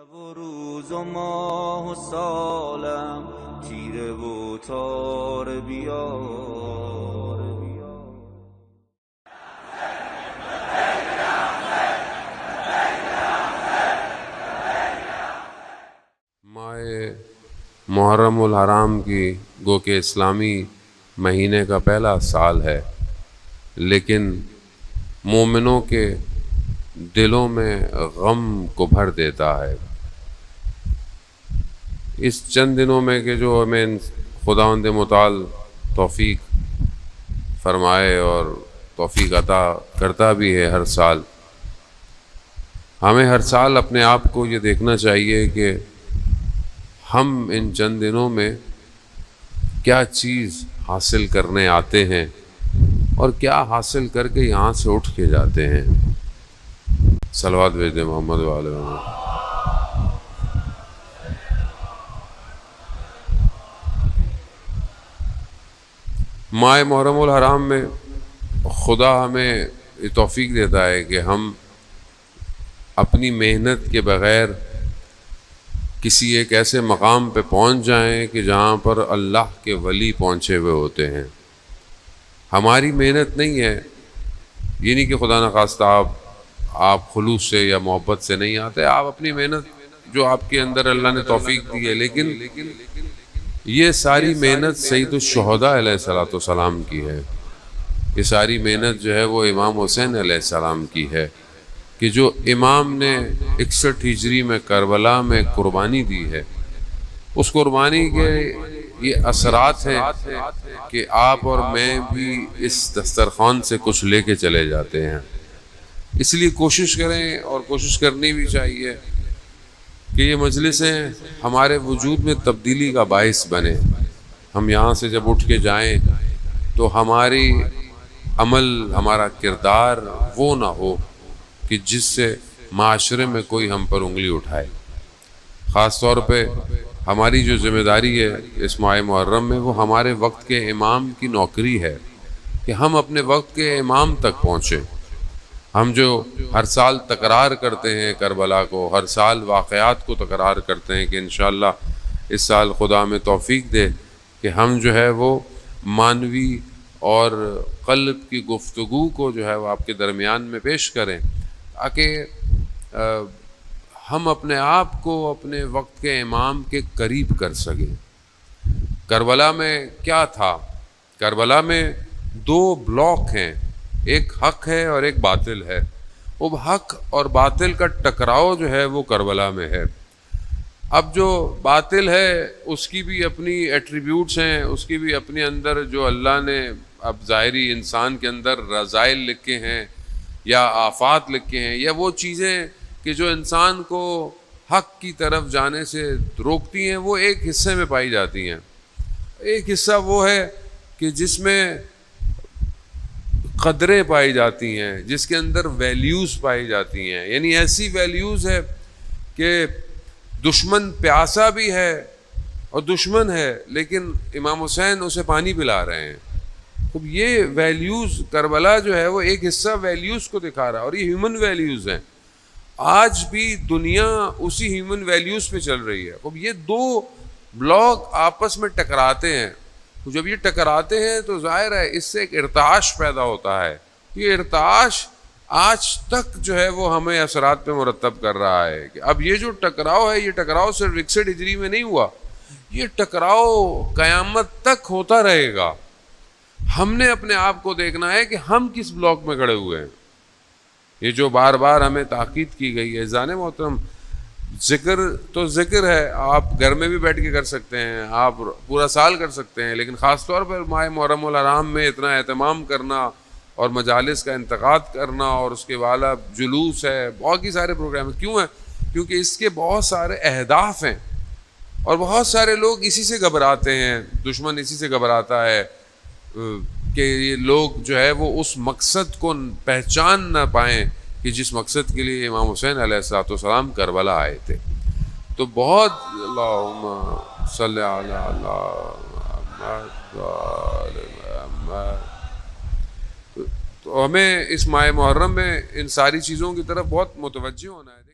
و روز و ماه و سالم تیره و تار بیار. ماہ محرم الحرام کی گو کہ اسلامی مہینے کا پہلا سال ہے، لیکن مومنوں کے دلوں میں غم کو بھر دیتا ہے۔ اس چند دنوں میں کہ جو ہمیں خداوند متعال توفیق فرمائے اور توفیق عطا کرتا بھی ہے ہر سال، ہمیں ہر سال اپنے آپ کو یہ دیکھنا چاہیے کہ ہم ان چند دنوں میں کیا چیز حاصل کرنے آتے ہیں اور کیا حاصل کر کے یہاں سے اٹھ کے جاتے ہیں۔ صلوات بھیج دیں محمد و آل محمد۔ ماہ محرم الحرام میں خدا ہمیں یہ توفیق دیتا ہے کہ ہم اپنی محنت کے بغیر کسی ایک ایسے مقام پہ پہنچ جائیں کہ جہاں پر اللہ کے ولی پہنچے ہوئے ہوتے ہیں۔ ہماری محنت نہیں ہے، یہ نہیں کہ خدا نخواستہ آپ خلوص سے یا محبت سے نہیں آتے، آپ اپنی محنت جو آپ کے اندر اللہ نے توفیق دی ہے، لیکن یہ ساری محنت سید الشہداء علیہ السلام کی ہے۔ یہ ساری محنت جو ہے وہ امام حسین علیہ السلام کی ہے کہ جو امام نے 61 ہجری میں کربلا میں قربانی دی ہے۔ اس قربانی کے یہ اثرات ہیں کہ آپ اور میں بھی اس دسترخوان سے کچھ لے کے چلے جاتے ہیں۔ اس لیے کوشش کریں، اور کوشش کرنی بھی چاہیے کہ یہ مجلسیں ہمارے وجود میں تبدیلی کا باعث بنے۔ ہم یہاں سے جب اٹھ کے جائیں تو ہماری عمل، ہمارا کردار وہ نہ ہو کہ جس سے معاشرے میں کوئی ہم پر انگلی اٹھائے۔ خاص طور پہ ہماری جو ذمہ داری ہے اس ماہ محرم میں، وہ ہمارے وقت کے امام کی نوکری ہے کہ ہم اپنے وقت کے امام تک پہنچیں۔ ہم جو ہر سال تکرار کرتے ہیں کربلا کو، ہر سال واقعات کو تکرار کرتے ہیں، کہ انشاءاللہ اس سال خدا ہمیں توفیق دے کہ ہم جو ہے وہ معنوی اور قلب کی گفتگو کو جو ہے وہ آپ کے درمیان میں پیش کریں، تاکہ ہم اپنے آپ کو اپنے وقت کے امام کے قریب کر سکیں۔ کربلا میں کیا تھا؟ کربلا میں 2 بلاک ہیں، ایک حق ہے اور ایک باطل ہے۔ وہ حق اور باطل کا ٹکراؤ جو ہے وہ کربلا میں ہے۔ اب جو باطل ہے اس کی بھی اپنی ایٹریبیوٹس ہیں، اس کی بھی اپنے اندر جو اللہ نے اب ظاہری انسان کے اندر رذائل لکھے ہیں یا آفات لکھے ہیں، یا وہ چیزیں کہ جو انسان کو حق کی طرف جانے سے روکتی ہیں، وہ ایک حصے میں پائی جاتی ہیں۔ ایک حصہ وہ ہے کہ جس میں قدریں پائی جاتی ہیں، جس کے اندر ویلیوز پائی جاتی ہیں، یعنی ایسی ویلیوز ہے کہ دشمن پیاسا بھی ہے اور دشمن ہے، لیکن امام حسین اسے پانی پلا رہے ہیں۔ اب یہ ویلیوز، کربلا جو ہے وہ ایک حصہ ویلیوز کو دکھا رہا ہے، اور یہ ہیومن ویلیوز ہیں۔ آج بھی دنیا اسی ہیومن ویلیوز پہ چل رہی ہے۔ اب یہ 2 بلاک آپس میں ٹکراتے ہیں، تو جب یہ ٹکراتے ہیں تو ظاہر ہے اس سے ایک ارتعاش پیدا ہوتا ہے۔ یہ ارتعاش آج تک جو ہے وہ ہمیں اثرات پہ مرتب کر رہا ہے کہ اب یہ جو ٹکراؤ ہے، یہ ٹکراؤ صرف 61 ہجری میں نہیں ہوا، یہ ٹکراؤ قیامت تک ہوتا رہے گا۔ ہم نے اپنے آپ کو دیکھنا ہے کہ ہم کس بلاک میں کھڑے ہوئے ہیں۔ یہ جو بار بار ہمیں تاکید کی گئی ہے، عزیزان محترم، ذکر تو ذکر ہے، آپ گھر میں بھی بیٹھ کے کر سکتے ہیں، آپ پورا سال کر سکتے ہیں، لیکن خاص طور پر ماہ محرم الحرام میں اتنا اہتمام کرنا اور مجالس کا انتقاد کرنا، اور اس کے والا جلوس ہے، بہت ہی سارے پروگرام ہیں۔ کیوں ہیں؟ کیونکہ اس کے بہت سارے اہداف ہیں، اور بہت سارے لوگ اسی سے گھبراتے ہیں، دشمن اسی سے گھبراتا ہے کہ یہ لوگ جو ہے وہ اس مقصد کو پہچان نہ پائیں کہ جس مقصد کے لیے امام حسین علیہ السلام کربلا آئے تھے۔ تو بہت اللہم صلی علی محمد۔ تو ہمیں اس ماہ محرم میں ان ساری چیزوں کی طرف بہت متوجہ ہونا ہے۔